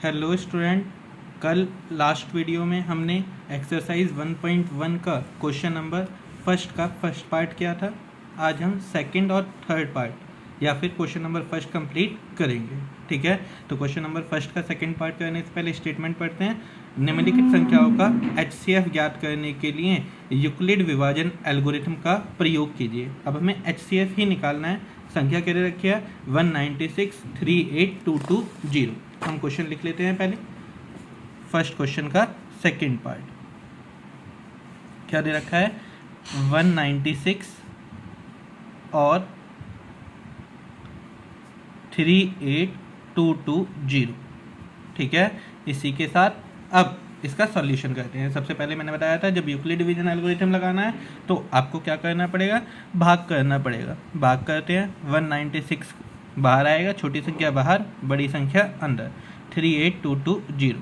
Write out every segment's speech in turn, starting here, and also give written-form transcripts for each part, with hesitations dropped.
Hello student, कल last video में हमने एक्सरसाइज 1.1 का क्वेश्चन नंबर फर्स्ट पार्ट किया था। आज हम सेकंड और थर्ड पार्ट या फिर क्वेश्चन नंबर फर्स्ट कंप्लीट करेंगे। ठीक है, तो क्वेश्चन नंबर फर्स्ट का सेकंड पार्ट करने से पहले स्टेटमेंट पढ़ते हैं। निम्नलिखित संख्याओं का HCF ज्ञात करने के लिए यूक्लिड विभाजन एल्गोरिथम का प्रयोग कीजिए। अब हमें HCF ही निकालना है। संख्या क्या दे रखी है? 196,38,220। हम क्वेश्चन लिख लेते हैं पहले। फर्स्ट क्वेश्चन का सेकंड पार्ट क्या दे रखा है? 196 और 38,220। ठीक है, इसी के साथ अब इसका सॉल्यूशन करते हैं। सबसे पहले मैंने बताया था जब यूक्लिड डिवीजन एल्गोरिथम लगाना है तो आपको क्या करना पड़ेगा? भाग करना पड़ेगा। भाग करते हैं। 196 बाहर आएगा, छोटी संख्या बाहर, बड़ी संख्या अंदर। 38,220।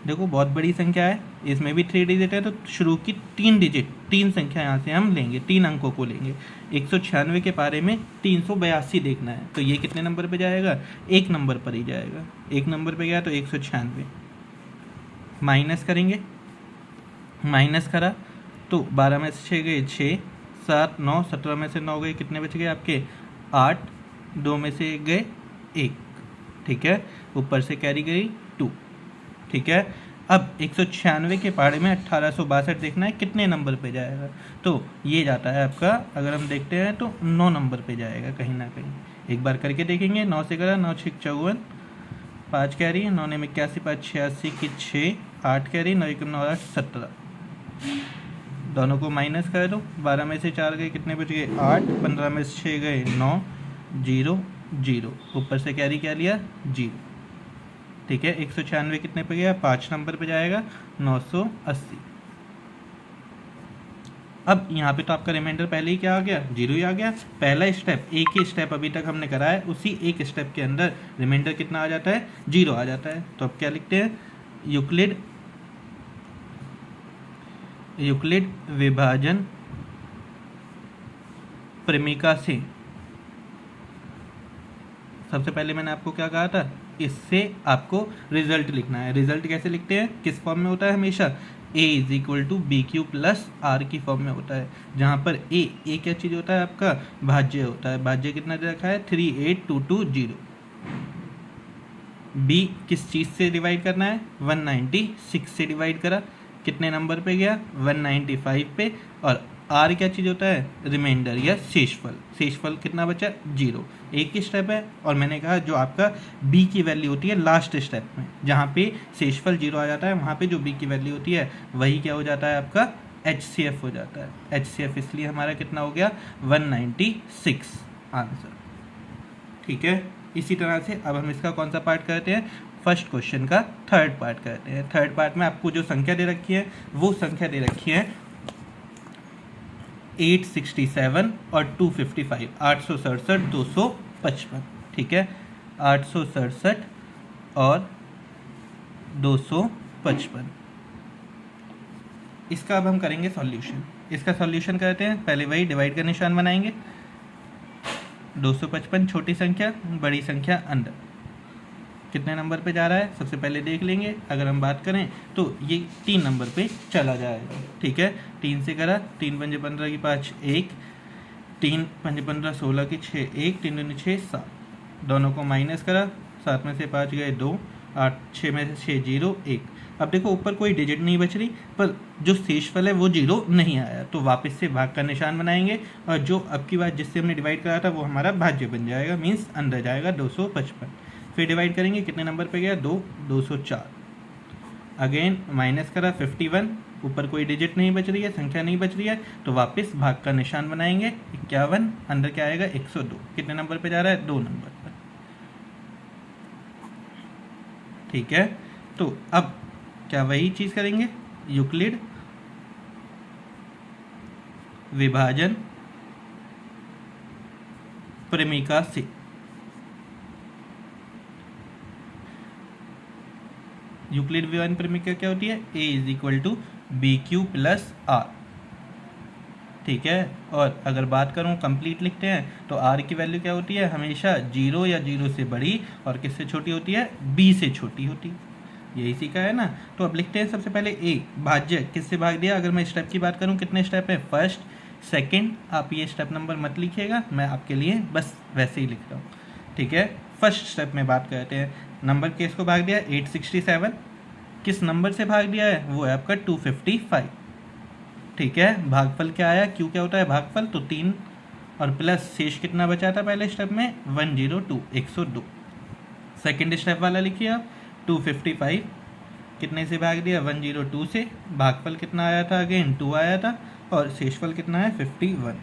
देखो बहुत बड़ी संख्या है, इसमें भी 3 डिजिट है, तो शुरू की 3 डिजिट 3 संख्या यहाँ से हम लेंगे, 3 अंकों को लेंगे। 196 के पारे में 382 देखना है, तो ये कितने नंबर पे जाएगा? 1 नंबर पर ही जाएगा। 1 नंबर पे गया तो 196 माइनस करेंगे। माइनस करा तो 12 में से 6 गए 6, 7, 9, 17 में से 9 गए, कितने बच गए आपके? 8, 2 में से गए 1। ठीक है, ऊपर से कैरी गई 2। ठीक है, अब 196 के पारे में 1862 देखना है, कितने नंबर पे जाएगा? तो ये जाता है आपका, अगर हम देखते हैं तो 9 नंबर पे जाएगा कहीं ना कहीं। एक बार करके देखेंगे। 9 से करा, 9 6 54, 5 कैरी, 9 ने 81, 5 86 की 6, 8 कैरी, 9 1 9 8 17। दोनों को माइनस कर दो। 12 में से 4 गए, कितने बच गए? 8, 15 में से 6 गए 9, 0 0, ऊपर से कैरी क्या लिया? 0। ठीक है, 196 कितने पे गया? 5 नंबर पे जाएगा, 980। अब यहाँ पे तो आपका रिमाइंडर पहले ही क्या आ गया? 0 ही आ गया। पहला स्टेप, एक ही स्टेप अभी तक हमने करा है, उसी एक स्टेप के अंदर रिमाइंडर कितना आ जाता है? 0 आ जाता है। तो अब क्या लिखते हैं? यूक्लिड विभाजन प्रमेय से, सबसे पहले मैंने आपको क्या कहा था? इससे आपको रिजल्ट लिखना है। रिजल्ट कैसे लिखते हैं? किस फॉर्म में होता है? हमेशा a = BQ + R की फॉर्म में होता है, जहाँ पर a क्या चीज़ होता है? आपका भाज्य होता है। भाज्य कितना दे रखा है? 38,220। b किस चीज़ से डिवाइड करना है? 196 से डिवाइड करा, कितने नंबर पे गया? 195 पे। और r क्या चीज़ होता है? रिमाइंडर या शेषफल। शेषफल कितना बचा? 0। एक ही स्टेप है, और मैंने कहा जो आपका b की वैल्यू होती है लास्ट स्टेप में, जहाँ पे शेषफल 0 आ जाता है, वहाँ पे जो b की वैल्यू होती है वही क्या हो जाता है? आपका HCF हो जाता है। HCF इसलिए हमारा कितना हो गया? 196 आंसर। ठीक है, इसी तरह से अब हम इसका कौन सा पार्ट करते हैं? फर्स्ट क्वेश्चन का थर्ड पार्ट करते हैं। थर्ड पार्ट में आपको जो संख्या दे रखी है वो संख्या दे रखी है 867 और 255, 867 255। ठीक है, 867 और 255। इसका अब हम करेंगे सॉल्यूशन। इसका सॉल्यूशन करते हैं। पहले वही डिवाइड का निशान बनाएंगे। 255 छोटी संख्या, बड़ी संख्या अंदर, कितने नंबर पे जा रहा है? सबसे पहले देख लेंगे। अगर हम बात करें तो ये 3 नंबर पे चला जाएगा। ठीक है, 3 से करा, 3 पंजे 15 की 5 1, 3 पंजे 15 16 की 6 1, 3 दूनी 6 7, दोनों को माइनस करा। 7 में से 5 गए 2, 8 6 में से 6 0 1। अब देखो ऊपर कोई डिजिट नहीं बच रही, पर जो शेषफल है वो 0 नहीं आया, तो वापस से भाग का निशान बनाएंगे, और जो अब की बात जिससे हमने डिवाइड करा था वो हमारा भाज्य बन जाएगा, मीन्स अंदर जाएगा 255। फिर डिवाइड करेंगे, कितने नंबर पे गया? 2, 204। अगेन माइनस करा 51, ऊपर कोई डिजिट नहीं बच रही है, संख्या नहीं बच रही है, तो वापस भाग का निशान बनाएंगे। 51, अंदर क्या आएगा? 102। कितने नंबर पे जा रहा है? 2 नंबर पर। ठीक है, तो अब क्या वही चीज़ करेंगे? यूक्लिड विभाजन प्रमेय से यूक्लिड विभाजन प्रमेय क्या होती है? a = BQ + R। ठीक है। और अगर बात करूं कंप्लीट लिखते हैं तो आर की वैल्यू क्या होती है, हमेशा 0 या 0 से बड़ी और किससे छोटी होती है, बी से छोटी होती है। यही सीखा है ना। तो अब लिखते हैं सबसे पहले ए, भाज्य किससे भाग दिया। अगर मैं स्टेप की बात करूं कितने स्टेप है, फर्स्ट सेकंड, आप ये स्टेप नंबर मत लिखिएगा, मैं आपके लिए बस वैसे ही लिख रहा हूँ, ठीक है। फर्स्ट स्टेप में बात करते हैं, नंबर केस को भाग दिया 867, किस नंबर से भाग दिया है, वो है आपका 255, ठीक है। भागफल क्या आया, क्यों क्या होता है भागफल, तो 3 और प्लस शेष कितना बचा था पहले स्टेप में, 102, 102। सेकेंड स्टेप वाला लिखिए आप, 255 कितने से भाग दिया, 102 से, भागफल कितना आया था, अगेन 2 आया था, और शेषफल कितना है 51।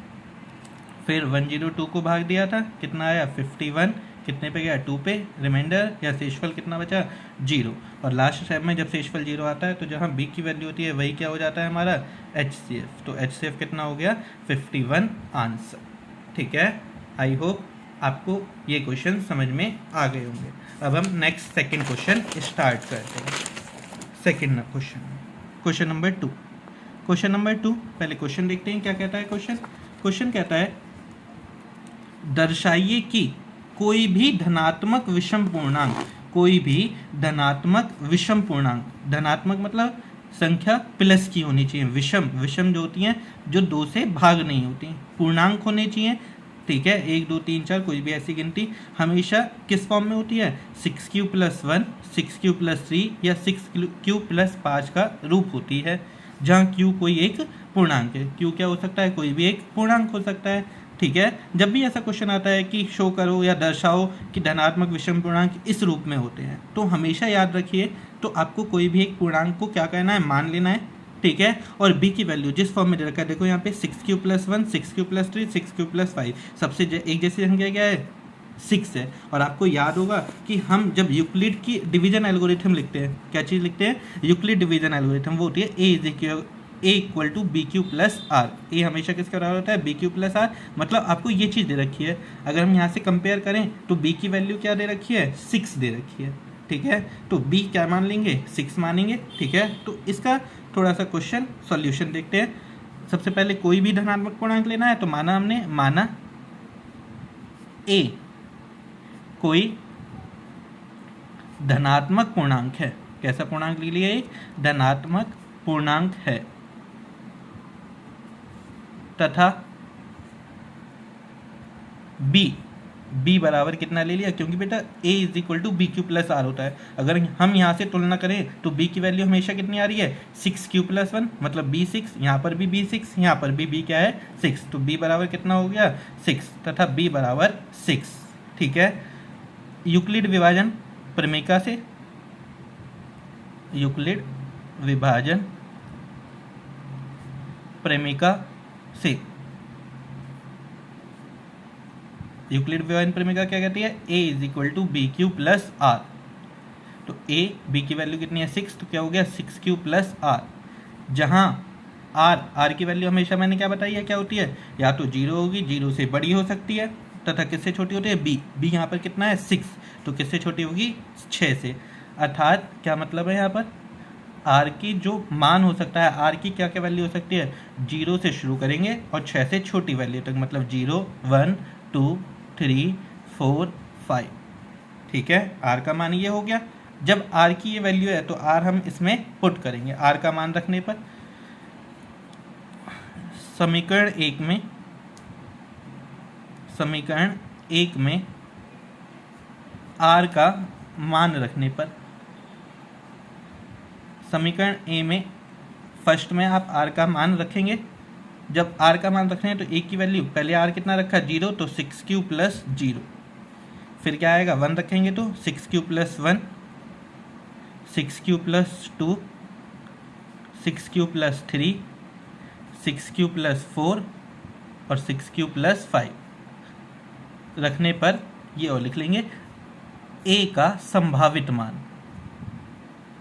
फिर 102 को भाग दिया था, कितना आया 51, कितने पे गया 2 पे, रिमाइंडर या शेषफल कितना बचा 0। और लास्ट स्टेप में जब शेषफल 0 आता है तो जहाँ b की वैल्यू होती है वही क्या हो जाता है हमारा HCF। तो HCF कितना हो गया 51 आंसर, ठीक है। आई होप आपको ये क्वेश्चन समझ में आ गए होंगे। अब हम नेक्स्ट सेकंड क्वेश्चन स्टार्ट करते हैं। Second question, question number 2। Question number 2, पहले क्वेश्चन देखते हैं क्या कहता है क्वेश्चन। क्वेश्चन कहता है दर्शाइए कि कोई भी धनात्मक विषम पूर्णांक, कोई भी धनात्मक विषम पूर्णांक, धनात्मक मतलब संख्या प्लस की होनी चाहिए, विषम, विषम जो होती हैं जो 2 से भाग नहीं होती, पूर्णांक होने चाहिए, ठीक है। 1 2 3 4 कोई भी ऐसी गिनती हमेशा किस फॉर्म में होती है, 6q + 1, 6q + 3 या 6q + 5 का रूप होती है, जहाँ q कोई एक पूर्णांक है। q क्या हो सकता है, कोई भी एक पूर्णांक हो सकता है, ठीक है। जब भी ऐसा क्वेश्चन आता है कि शो करो या दर्शाओ कि धनात्मक विषम पूर्णांक इस रूप में होते हैं, तो हमेशा याद रखिए, तो आपको कोई भी एक पूर्णांक को क्या करना है, मान लेना है, ठीक है। और b की वैल्यू जिस फॉर्म में दे रखा है, देखो यहाँ पे 6q + 1, 6q + 3, 6q + 5, सबसे एक जैसी संख्या क्या है 6 है। और आपको याद होगा कि हम जब यूक्लिड की डिवीजन एल्गोरिथम लिखते हैं, क्या चीज़ लिखते हैं, यूक्लिड डिवीजन एल्गोरिथम, वो होती है a = bq + r। ए हमेशा किसके बराबर होता है, bq + r। मतलब आपको ये चीज़ दे रखी है, अगर हम यहाँ से कंपेयर करें तो b की वैल्यू क्या दे रखी है, 6 दे रखी है, ठीक है। तो b क्या मान लेंगे, 6 मानेंगे, ठीक है। तो इसका थोड़ा सा क्वेश्चन सॉल्यूशन देखते हैं। सबसे पहले कोई भी धनात्मक पूर्णांक लेना है, तो माना हमने, माना a कोई धनात्मक पूर्णांक है, कैसा पूर्णांक ले लिया, एक धनात्मक पूर्णांक है, तथा b बराबर कितना ले लिया, क्योंकि बेटा a = bq + r होता है। अगर हम यहाँ से तुलना करें तो b की वैल्यू हमेशा कितनी आ रही है, 6q + 1, मतलब b 6, यहाँ पर भी b 6, यहाँ पर भी b क्या है 6, तो b बराबर कितना हो गया 6, तथा b बराबर 6, ठीक है। यूक्लिड विभाजन प्रमेयिका से, यूक्लिड विभाजन प्रमेयिका से, यूक्लिड विभाजन प्रमेयिका क्या कहती है, a = bq + r। तो a b की वैल्यू कितनी है 6, तो क्या हो गया 6q + r, जहां r की वैल्यू हमेशा मैंने क्या बताई है, क्या होती है, या तो 0 होगी, 0 से बड़ी हो सकती है, तथा किससे छोटी होती है, b यहाँ पर कितना है 6, तो किससे छोटी होगी 6 से। अर्थात क्या मतलब है यहाँ पर, r की जो मान हो सकता है, r की क्या क्या वैल्यू हो सकती है, 0 से शुरू करेंगे और 6 से छोटी वैल्यू तक, मतलब 0 1 2 3 4 5, ठीक है। r का मान ये हो गया। जब r की ये वैल्यू है तो r हम इसमें पुट करेंगे, r का मान रखने पर समीकरण 1 में r का मान रखने पर, समीकरण ए में फर्स्ट में आप r का मान रखेंगे। जब r का मान रखना है तो a की वैल्यू, पहले r कितना रखा 0, तो 6q + 0, फिर क्या आएगा 1 रखेंगे तो 6q + 1, 6q + 2, 6q + 3, 6q + 4 और 6q + 5 रखने पर ये और लिख लेंगे a का संभावित मान।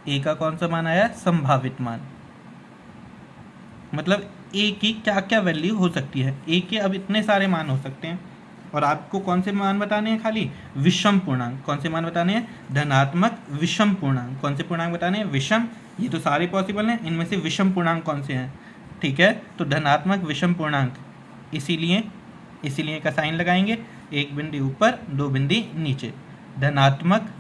a का कौन सा मान आया, संभावित मान, मतलब a की क्या क्या वैल्यू हो सकती है। a के अब इतने सारे मान हो सकते हैं, और आपको कौन से मान बताने हैं, खाली विषम पूर्णांक। कौन से मान बताने हैं, धनात्मक विषम पूर्णांक। कौन से पूर्णांक बताने हैं, विषम, ये तो सारे पॉसिबल हैं, इनमें से विषम पूर्णांक कौन से हैं, ठीक है। तो धनात्मक विषम पूर्णांक, इसीलिए का साइन लगाएंगे, एक बिंदु ऊपर दो बिंदु नीचे। धनात्मक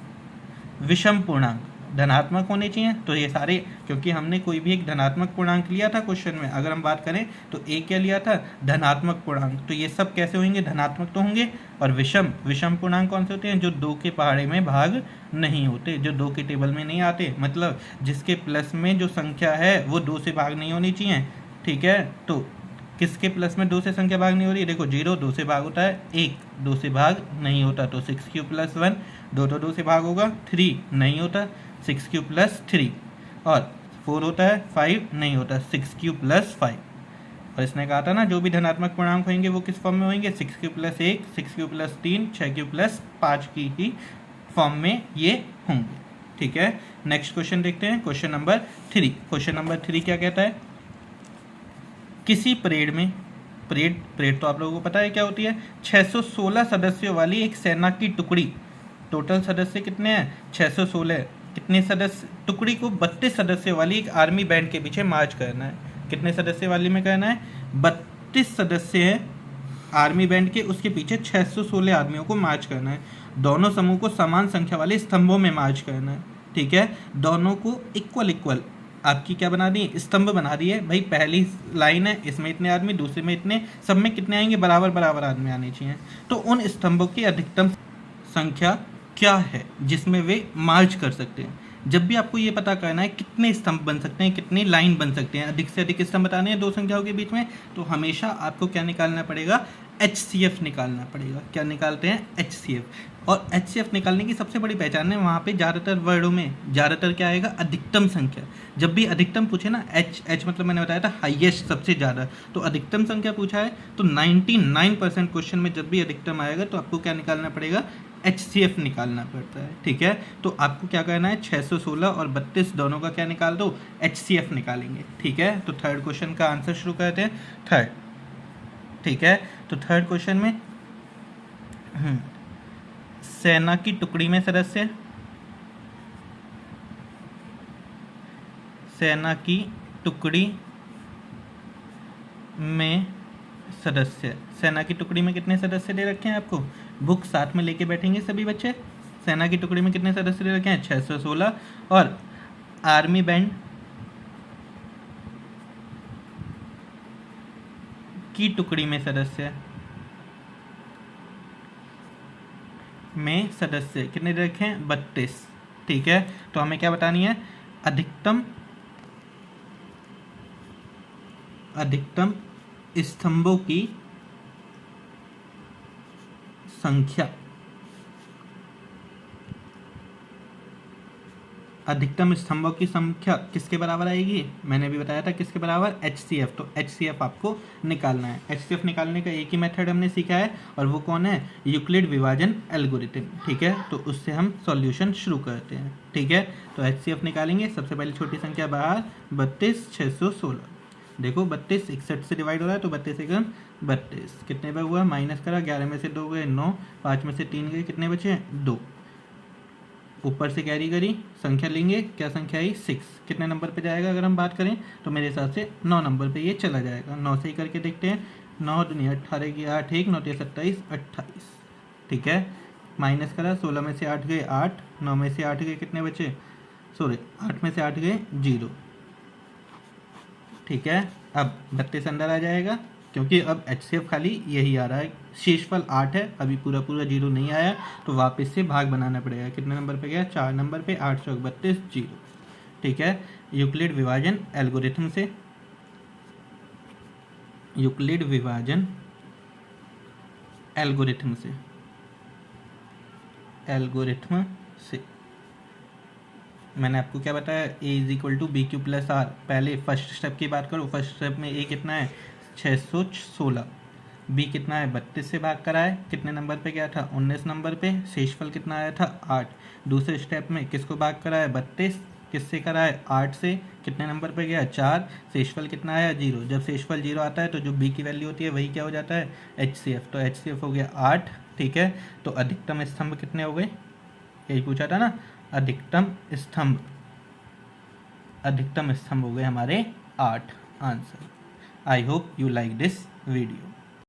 विषम पूर्णांक धनात्मक होने चाहिए, तो ये सारे, क्योंकि हमने कोई भी एक धनात्मक पूर्णांक लिया था क्वेश्चन में, अगर हम बात करें तो ए क्या लिया था, धनात्मक पूर्णांक, तो ये सब कैसे होंगे, धनात्मक तो होंगे। और विषम पूर्णांक कौन से होते हैं, जो 2 के पहाड़े में भाग नहीं होते, जो 2 के टेबल में नहीं आते, मतलब जिसके प्लस में जो संख्या है वो 2 से भाग नहीं होनी चाहिए, ठीक है। तो किसके प्लस में 2 से संख्या भाग नहीं हो रही, देखो 0 2 से भाग होता है, 1 2 से भाग नहीं होता, तो 6³ + 1 2 तो 2 से भाग होगा, 3 नहीं होता, 6³ + 3, और 4 होता है, 5 नहीं होता, 6³ + 5। और इसने कहा था ना जो भी धनात्मक पूर्णांक होंगे वो किस फॉर्म में होंगे, 6³ + 1 6³ + 3 6³ + 5 की ही फॉर्म में ये होंगे, ठीक है। नेक्स्ट क्वेश्चन देखते हैं, क्वेश्चन नंबर 3। क्वेश्चन नंबर 3 क्या कहता है, किसी परेड में, परेड तो आप लोगों को पता है क्या होती है, 616 सदस्यों वाली एक सेना की टुकड़ी, टोटल सदस्य कितने हैं 616, कितने सदस्य, टुकड़ी को 32 सदस्यों वाली एक आर्मी बैंड के पीछे मार्च करना है। कितने सदस्य वाली में करना है, 32 सदस्य हैं आर्मी बैंड के, उसके पीछे 616 आदमियों को मार्च करना है। दोनों समूह को समान संख्या वाले स्तंभों में मार्च करना है, ठीक है। दोनों को इक्वल आपकी क्या बना दी, स्तंभ बना दिए भाई। पहली लाइन है, इसमें इतने आदमी, दूसरे में इतने, सब में कितने आएंगे, बराबर आदमी आने चाहिए। तो उन स्तंभों की अधिकतम संख्या क्या है जिसमें वे मार्च कर सकते हैं। जब भी आपको ये पता करना है कितने स्तंभ बन सकते हैं, कितने लाइन बन सकते हैं, अधिक से अधिक स्तंभ बताने हैं 2 संख्याओं के बीच में, तो हमेशा आपको क्या निकालना पड़ेगा, HCF निकालना पड़ेगा। क्या निकालते हैं, HCF। और HCF निकालने की सबसे बड़ी पहचान है, वहाँ पे ज़्यादातर वर्डों में ज़्यादातर क्या आएगा, अधिकतम संख्या। जब भी अधिकतम पूछे ना, H मतलब मैंने बताया था हाईएस्ट, सबसे ज़्यादा, तो अधिकतम संख्या पूछा है तो 99% क्वेश्चन में जब भी अधिकतम आएगा तो आपको क्या निकालना पड़ेगा, HCF निकालना पड़ता है, ठीक है। तो आपको क्या करना है, 616 और 32 दोनों का क्या निकाल दो, HCF निकालेंगे, ठीक है। तो थर्ड क्वेश्चन का आंसर शुरू करते हैं, थर्ड, ठीक है। तो थर्ड क्वेश्चन में सेना की टुकड़ी में सदस्य, सेना की टुकड़ी में सदस्य, सेना की टुकड़ी में कितने सदस्य दे रखे हैं आपको, बुक साथ में लेके बैठेंगे सभी बच्चे। सेना की टुकड़ी में कितने सदस्य दे रखे हैं, 616, और आर्मी बैंड की टुकड़ी में सदस्य कितने दे रखे हैं, 32, ठीक है। तो हमें क्या बतानी है, अधिकतम स्तंभों की संख्या, अधिकतम स्तंभों की संख्या किसके बराबर आएगी, मैंने भी बताया था किसके बराबर, HCF। तो HCF आपको निकालना है। HCF निकालने का एक ही मेथड हमने सीखा है, और वो कौन है, यूक्लिड विभाजन एल्गोरिथम, ठीक है। तो उससे हम सॉल्यूशन शुरू करते हैं, ठीक है। तो HCF निकालेंगे, सबसे पहले छोटी संख्या बाहर, 32 616, देखो 32 61 से डिवाइड हो रहा है, तो 32 एकम 32, कितने पर हुआ, माइनस करा, 11 में से 2 गए 9, 5 में से 3 गए, कितने बचे 2, ऊपर से कैरी करी, संख्या लेंगे, क्या संख्या आई 6, कितने नंबर पे जाएगा अगर हम बात करें तो मेरे हिसाब से 9 नंबर पे ये चला जाएगा। 9 से ही करके देखते हैं, 9 दूनी 18 की 8 1 9 3 27 28, ठीक है। माइनस करा, 16 में से 8 गए 8, 9 में से 8 गए, कितने बचे, 8 में से 8 गए 0, ठीक है। अब 32 अंदर आ जाएगा, क्योंकि अब HCF खाली यही आ रहा है, शेषफल 8 है, अभी पूरा 0 नहीं आया, तो वापस से भाग बनाना पड़ेगा। कितने नंबर पे गया, 4 नंबर पे, 8 चौक 32 0, ठीक है। यूक्लिड विभाजन एल्गोरिथम से, यूक्लिड विभाजन एल्गोरिथम से मैंने आपको क्या बताया, A = BQ + R। पहले फर्स्ट स्टेप की बात करो, फर्स्ट स्टेप में A कितना है 616, B कितना है 32 से भाग करा है, कितने नंबर पे गया था 19 नंबर पे, शेषफल कितना आया था 8। दूसरे स्टेप में किसको भाग करा है 32, किससे करा है 8 से, कितने नंबर पे गया 4, शेषफल कितना आया 0। जब शेषफल 0 आता है तो जो B की वैल्यू होती है वही क्या हो जाता है, HCF। तो HCF हो गया 8, ठीक है। तो अधिकतम स्तंभ कितने हो गए, यही पूछा था ना, अधिकतम स्तंभ हो गए हमारे 8 answer. I hope you like this video.